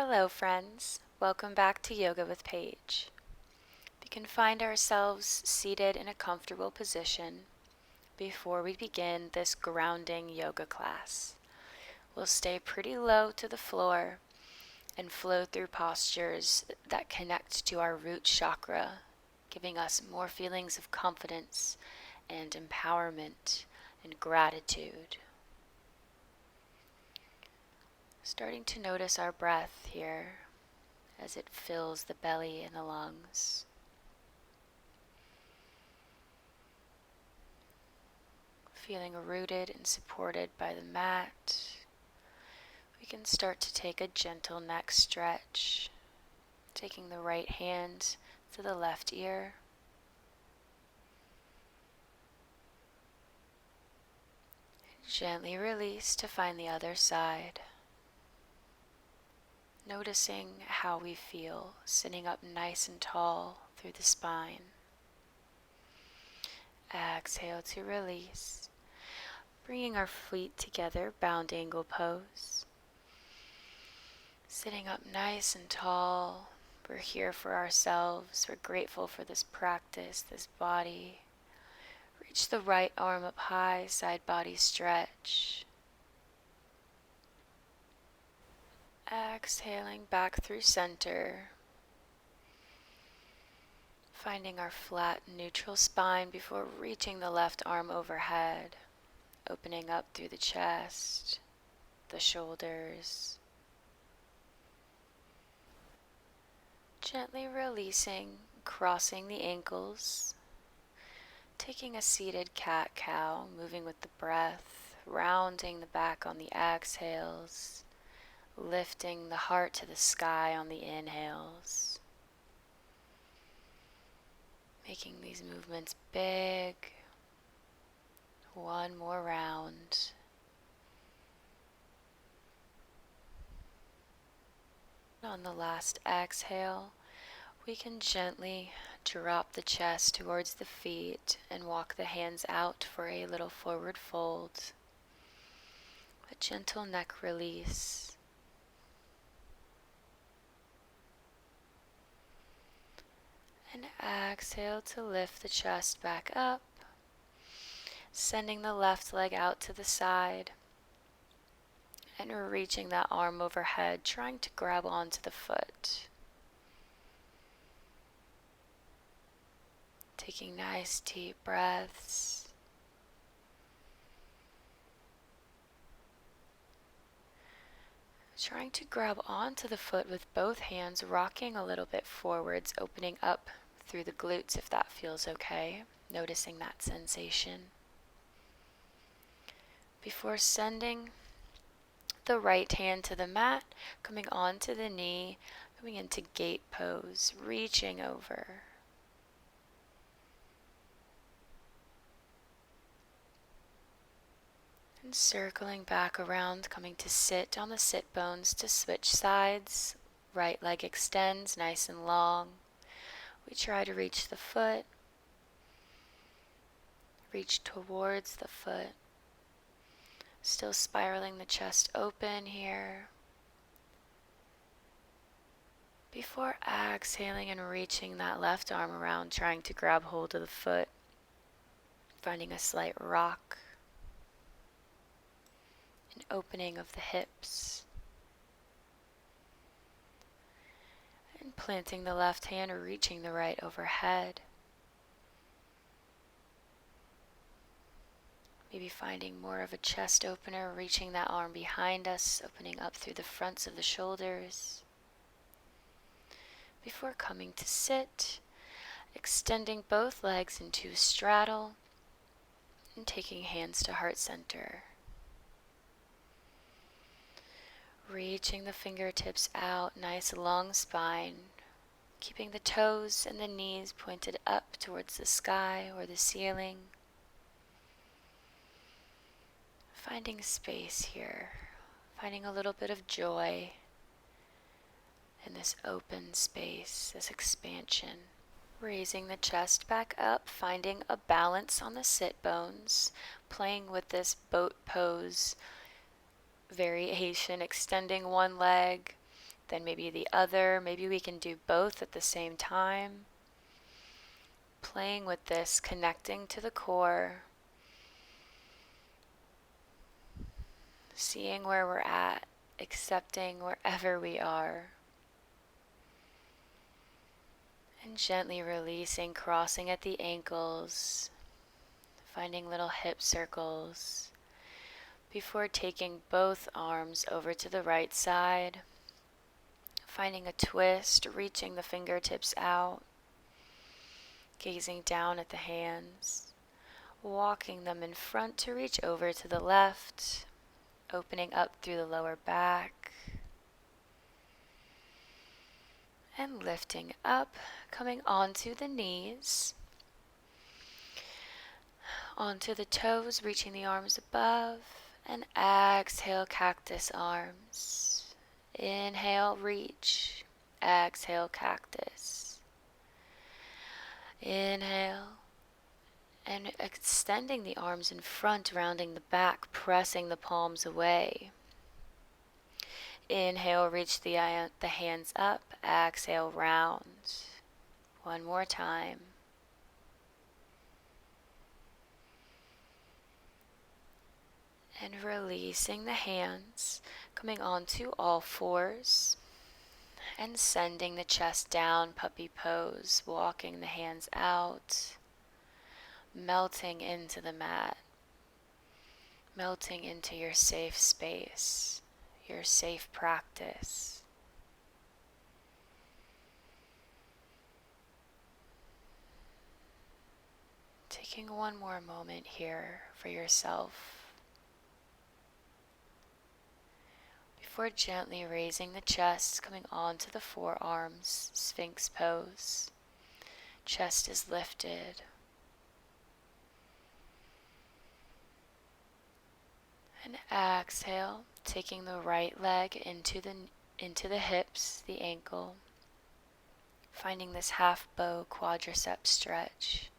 Hello, friends. Welcome back to Yoga with Paige. We can find ourselves seated in a comfortable position before we begin this grounding yoga class. We'll stay pretty low to the floor and flow through postures that connect to our root chakra, giving us more feelings of confidence and empowerment and gratitude. Starting to notice our breath here as it fills the belly and the lungs. Feeling rooted and supported by the mat, we can start to take a gentle neck stretch, taking the right hand to the left ear. Gently release to find the other side. Noticing how we feel sitting up nice and tall through the spine. Exhale to release. Bringing our feet together, bound angle pose. Sitting up nice and tall. We're here for ourselves. We're grateful for this practice, this body. Reach the right arm up high, side body stretch. Exhaling back through center. Finding our flat, neutral spine before reaching the left arm overhead. Opening up through the chest, the shoulders. Gently releasing, crossing the ankles. Taking a seated cat-cow, moving with the breath, rounding the back on the exhales, lifting the heart to the sky on the inhales. Making these movements big. One more round. On the last exhale, we can gently drop the chest towards the feet and walk the hands out for a little forward fold. A gentle neck release. And exhale to lift the chest back up, sending the left leg out to the side. And we're reaching that arm overhead, trying to grab onto the foot. Taking nice deep breaths. Trying to grab onto the foot with both hands, rocking a little bit forwards, opening up through the glutes if that feels okay. Noticing that sensation. Before sending the right hand to the mat, coming onto the knee, coming into gate pose, reaching over. And circling back around, coming to sit on the sit bones to switch sides. Right leg extends nice and long. We try to reach the foot, reach towards the foot. Still spiraling the chest open here. Before exhaling and reaching that left arm around, trying to grab hold of the foot, finding a slight rock, an opening of the hips, and planting the left hand or reaching the right overhead. Maybe finding more of a chest opener, reaching that arm behind us, opening up through the fronts of the shoulders. Before coming to sit, extending both legs into a straddle and taking hands to heart center. Reaching the fingertips out, nice long spine, keeping the toes and the knees pointed up towards the sky or the ceiling. Finding space here, finding a little bit of joy in this open space, this expansion. Raising the chest back up, finding a balance on the sit bones, playing with this boat pose variation, extending one leg, then maybe the other. Maybe we can do both at the same time. Playing with this, connecting to the core, seeing where we're at, accepting wherever we are, and gently releasing, crossing at the ankles, finding little hip circles before taking both arms over to the right side, finding a twist, reaching the fingertips out, gazing down at the hands, walking them in front to reach over to the left, opening up through the lower back, and lifting up, coming onto the knees, onto the toes, reaching the arms above, and exhale, cactus arms. Inhale, reach. Exhale, cactus. Inhale, and extending the arms in front, rounding the back, pressing the palms away. Inhale, reach the hands up. Exhale, round. One more time. And releasing the hands, coming onto all fours, and sending the chest down, puppy pose, walking the hands out, melting into the mat, melting into your safe space, your safe practice. Taking one more moment here for yourself before gently raising the chest, coming onto the forearms, Sphinx pose. Chest is lifted. And exhale, taking the right leg into the hips, the ankle, finding this half bow quadricep stretch.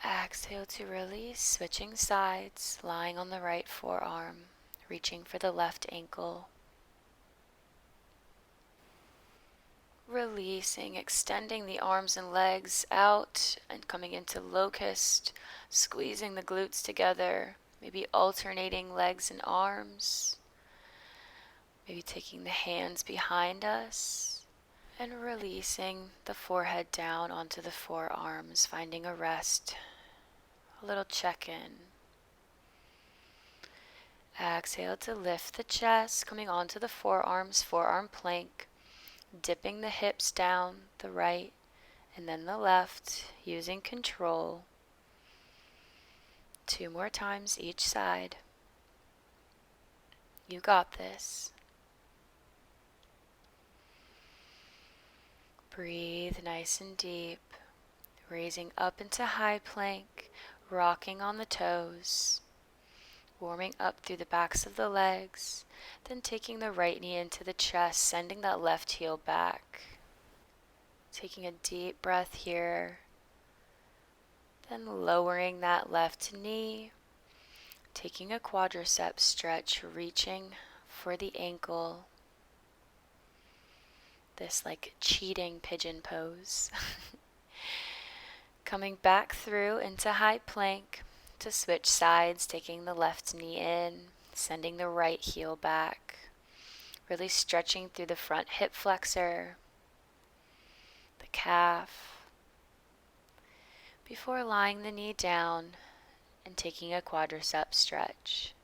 Exhale to release, switching sides, lying on the right forearm, reaching for the left ankle. Releasing, extending the arms and legs out and coming into locust, squeezing the glutes together, maybe alternating legs and arms, maybe taking the hands behind us, and releasing the forehead down onto the forearms, finding a rest, a little check-in. Exhale to lift the chest, coming onto the forearms, forearm plank, dipping the hips down, the right and then the left, using control. 2 more times each side. You got this. Breathe nice and deep, raising up into high plank, rocking on the toes, warming up through the backs of the legs, then taking the right knee into the chest, sending that left heel back. Taking a deep breath here, then lowering that left knee, taking a quadricep stretch, reaching for the ankle. This like cheating pigeon pose. Coming back through into high plank to switch sides, taking the left knee in, sending the right heel back, really stretching through the front hip flexor, the calf, before lying the knee down and taking a quadricep stretch.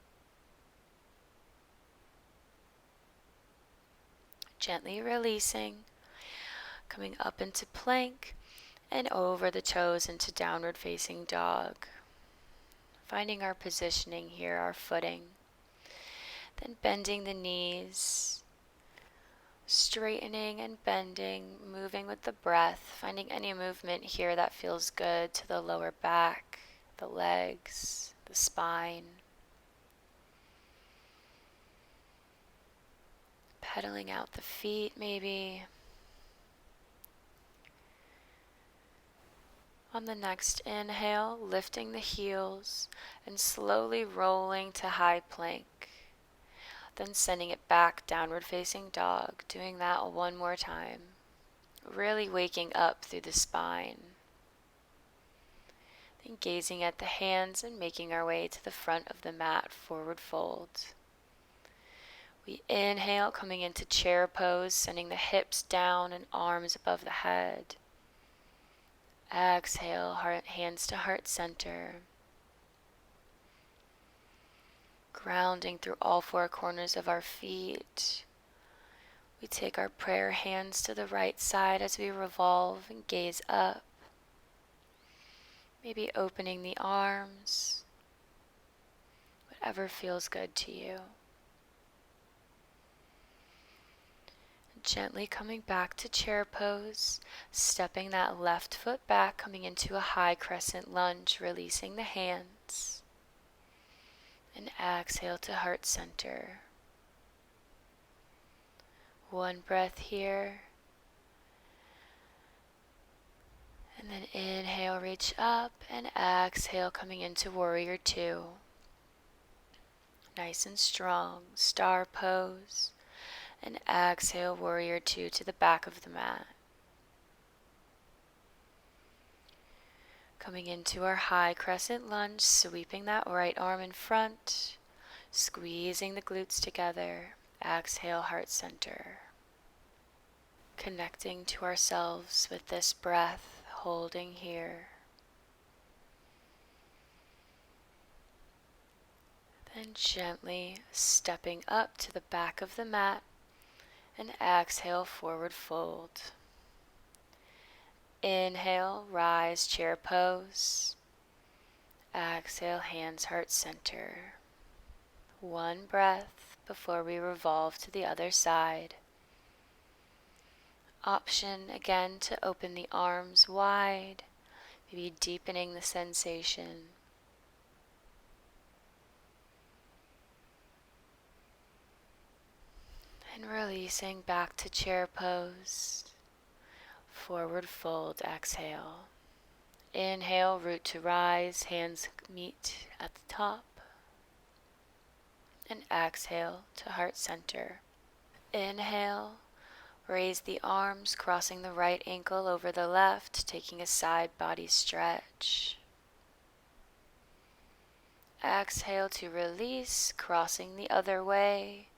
Gently releasing, coming up into plank and over the toes into downward facing dog. Finding our positioning here, our footing. Then bending the knees, straightening and bending, moving with the breath, finding any movement here that feels good to the lower back, the legs, the spine. Pedaling out the feet maybe. On the next inhale, lifting the heels and slowly rolling to high plank. Then sending it back, downward facing dog, doing that one more time. Really waking up through the spine. Then gazing at the hands and making our way to the front of the mat, forward fold. We inhale, coming into chair pose, sending the hips down and arms above the head. Exhale, hands to heart center. Grounding through all four corners of our feet. We take our prayer hands to the right side as we revolve and gaze up. Maybe opening the arms, whatever feels good to you. Gently coming back to chair pose, stepping that left foot back, coming into a high crescent lunge, releasing the hands. And exhale to heart center. One breath here. And then inhale, reach up, and exhale, coming into warrior two. Nice and strong, star pose. And exhale, warrior two to the back of the mat. Coming into our high crescent lunge, sweeping that right arm in front, squeezing the glutes together. Exhale, heart center. Connecting to ourselves with this breath, holding here. Then gently stepping up to the back of the mat and exhale, forward fold. Inhale, rise, chair pose. Exhale, hands, heart center. One breath before we revolve to the other side. Option again to open the arms wide, maybe deepening the sensation. And releasing back to chair pose. Forward fold, exhale. Inhale, root to rise, hands meet at the top. And exhale to heart center. Inhale, raise the arms, crossing the right ankle over the left, taking a side body stretch. Exhale to release, crossing the other way,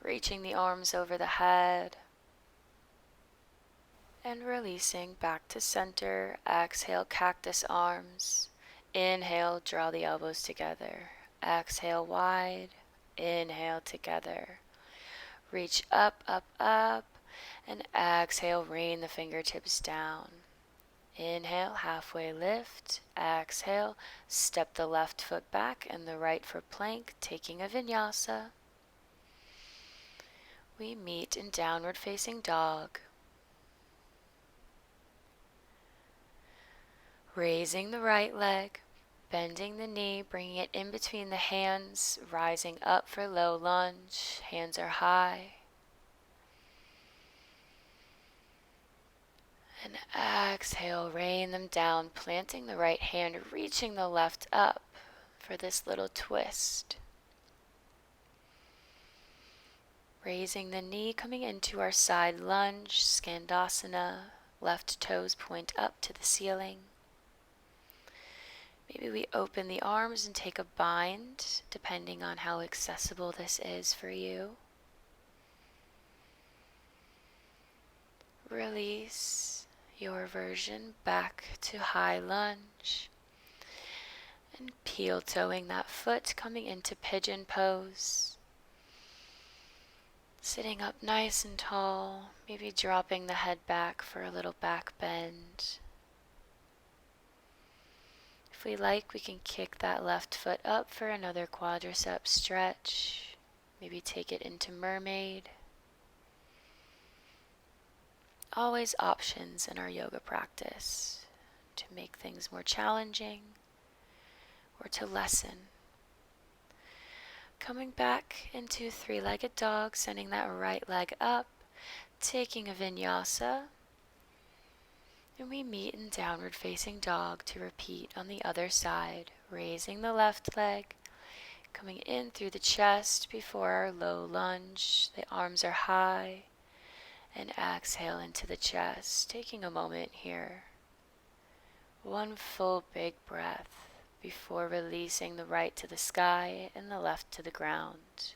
reaching the arms over the head. And releasing back to center. Exhale, cactus arms. Inhale, draw the elbows together. Exhale, wide. Inhale, together. Reach up, up, up. And exhale, rain the fingertips down. Inhale, halfway lift. Exhale, step the left foot back and the right for plank, taking a vinyasa. We meet in downward facing dog. Raising the right leg, bending the knee, bringing it in between the hands, rising up for low lunge. Hands are high. And exhale, rain them down, planting the right hand, reaching the left up for this little twist. Raising the knee, coming into our side lunge, Skandasana, left toes point up to the ceiling. Maybe we open the arms and take a bind, depending on how accessible this is for you. Release your version back to high lunge. And peel toeing that foot, coming into pigeon pose. Sitting up nice and tall, maybe dropping the head back for a little back bend. If we like, we can kick that left foot up for another quadricep stretch. Maybe take it into mermaid. Always options in our yoga practice to make things more challenging or to lessen. Coming back into three-legged dog, sending that right leg up, taking a vinyasa. And we meet in downward facing dog to repeat on the other side, raising the left leg, Coming in through the chest before our low lunge. The arms are high. And exhale into the chest, taking a moment here. One full big breath before releasing the right to the sky and the left to the ground.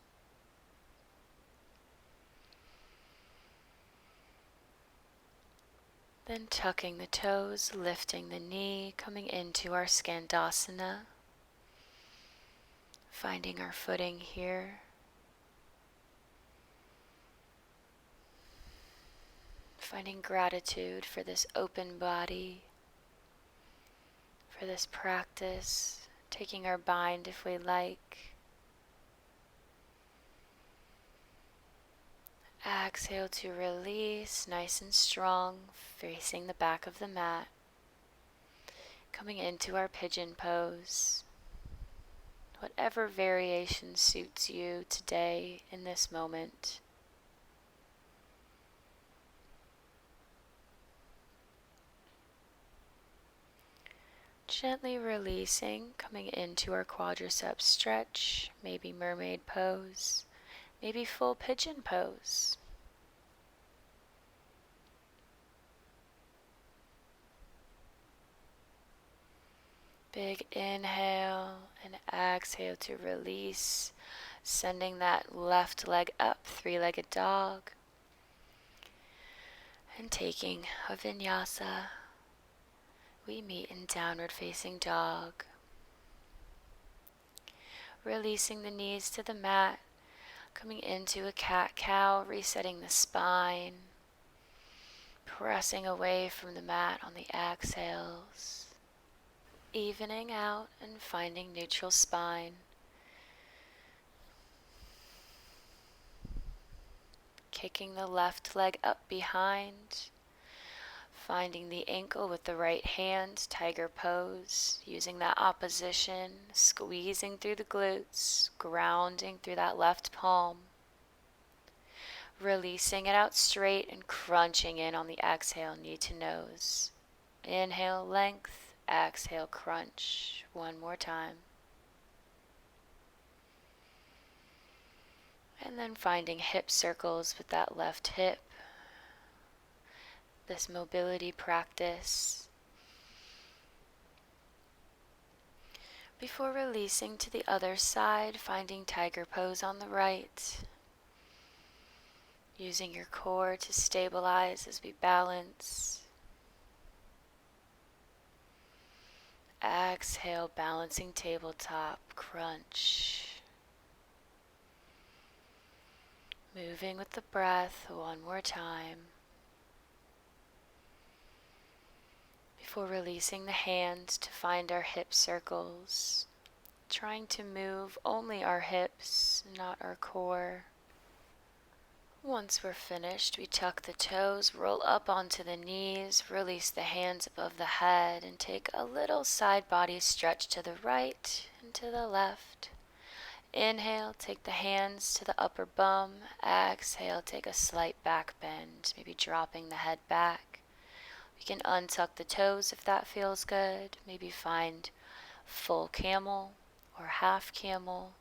Then tucking the toes, lifting the knee, coming into our Skandasana. Finding our footing here. Finding gratitude for this open body, for this practice, taking our bind if we like. Exhale to release, nice and strong, facing the back of the mat. Coming into our pigeon pose. Whatever variation suits you today in this moment. Gently releasing, coming into our quadriceps stretch, maybe mermaid pose, maybe full pigeon pose. Big inhale and exhale to release, sending that left leg up, three-legged dog, and taking a vinyasa. We meet in downward facing dog. Releasing the knees to the mat, coming into a cat-cow, resetting the spine, pressing away from the mat on the exhales, evening out and finding neutral spine. Kicking the left leg up behind, finding the ankle with the right hand, tiger pose, using that opposition, squeezing through the glutes, grounding through that left palm. Releasing it out straight and crunching in on the exhale, knee to nose. Inhale, length, exhale, crunch. One more time. And then finding hip circles with that left hip. This mobility practice. Before releasing to the other side, finding tiger pose on the right. Using your core to stabilize as we balance. Exhale, balancing tabletop, crunch. Moving with the breath one more time. Before releasing the hands to find our hip circles. Trying to move only our hips, not our core. Once we're finished, we tuck the toes, roll up onto the knees, release the hands above the head, and take a little side body stretch to the right and to the left. Inhale, take the hands to the upper bum. Exhale, take a slight back bend, maybe dropping the head back. We can untuck the toes if that feels good. Maybe find full camel or half camel.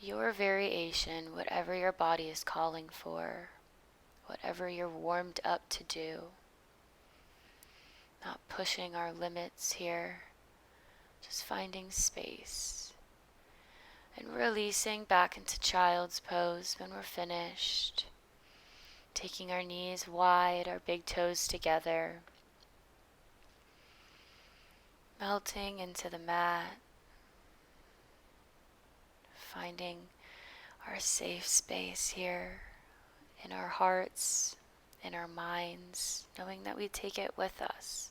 Your variation, whatever your body is calling for, whatever you're warmed up to do. Not pushing our limits here, just finding space. And releasing back into child's pose when we're finished. Taking our knees wide, our big toes together. Melting into the mat. Finding our safe space here in our hearts, in our minds, knowing that we take it with us.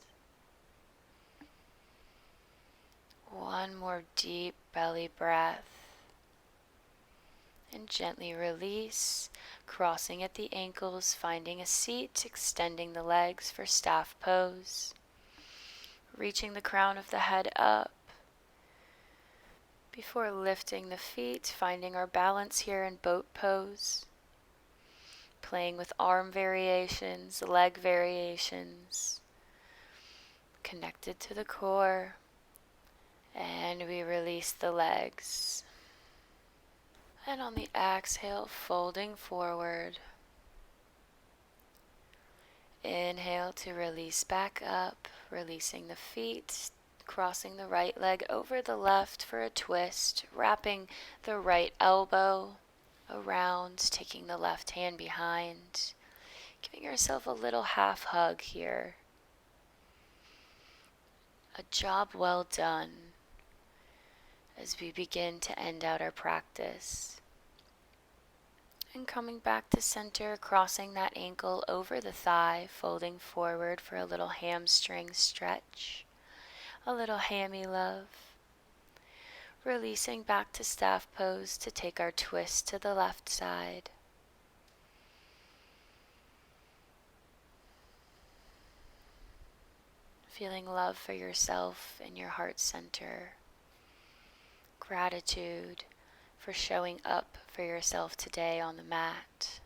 One more deep belly breath. And gently release, crossing at the ankles, finding a seat, extending the legs for staff pose. Reaching the crown of the head up. Before lifting the feet, finding our balance here in boat pose. Playing with arm variations, leg variations. Connected to the core. And we release the legs. And on the exhale, folding forward. Inhale to release back up, releasing the feet, crossing the right leg over the left for a twist, wrapping the right elbow around, taking the left hand behind, giving yourself a little half hug here. A job well done as we begin to end out our practice. And coming back to center, crossing that ankle over the thigh, folding forward for a little hamstring stretch, a little hammy love. Releasing back to staff pose to take our twist to the left side. Feeling love for yourself in your heart center. Gratitude for showing up for yourself today on the mat.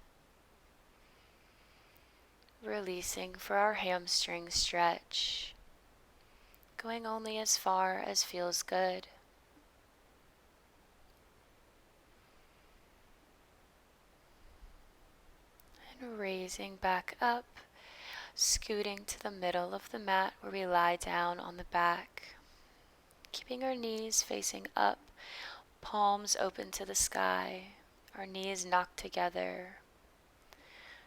Releasing for our hamstring stretch. Going only as far as feels good. And raising back up, scooting to the middle of the mat where we lie down on the back. Keeping our knees facing up, palms open to the sky, our knees knocked together.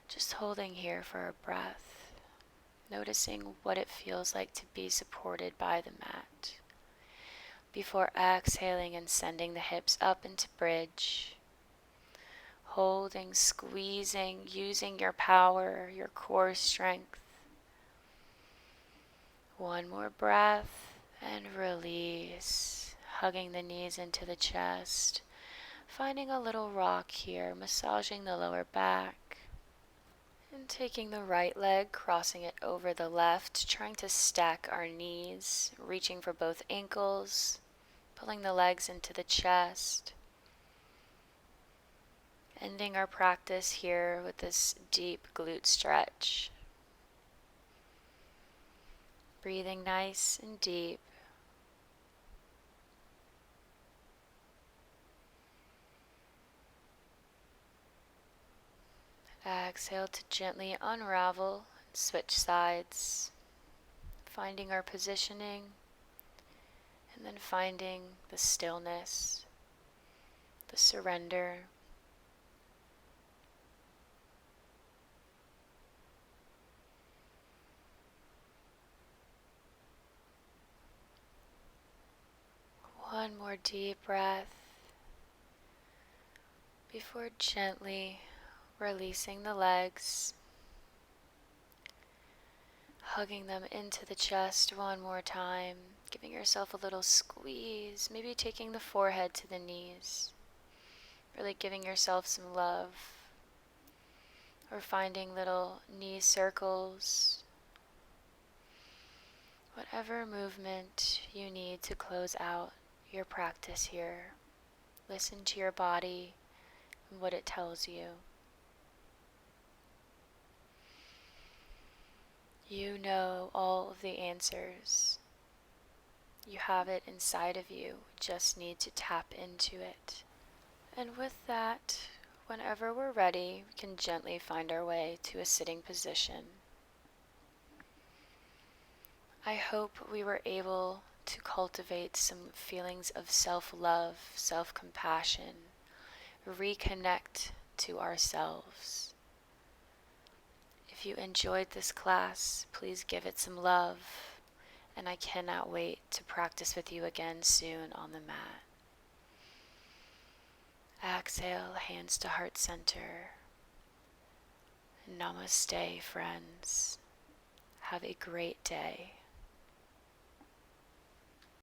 Just holding here for a breath, noticing what it feels like to be supported by the mat. Before exhaling and sending the hips up into bridge. Holding, squeezing, using your power, your core strength. One more breath and release. Hugging the knees into the chest. Finding a little rock here, massaging the lower back. And taking the right leg, crossing it over the left, trying to stack our knees, reaching for both ankles, pulling the legs into the chest. Ending our practice here with this deep glute stretch. Breathing nice and deep. Exhale to gently unravel and switch sides, finding our positioning, and then finding the stillness, the surrender. One more deep breath before gently releasing the legs, hugging them into the chest one more time, giving yourself a little squeeze, maybe taking the forehead to the knees, really giving yourself some love, or finding little knee circles, whatever movement you need to close out your practice here. Listen to your body and what it tells you. You know all of the answers. You have it inside of you, just need to tap into it. And with that, whenever we're ready, we can gently find our way to a sitting position. I hope we were able to cultivate some feelings of self-love, self-compassion, reconnect to ourselves. If you enjoyed this class, please give it some love, and I cannot wait to practice with you again soon on the mat. Exhale, hands to heart center. Namaste, friends. Have a great day.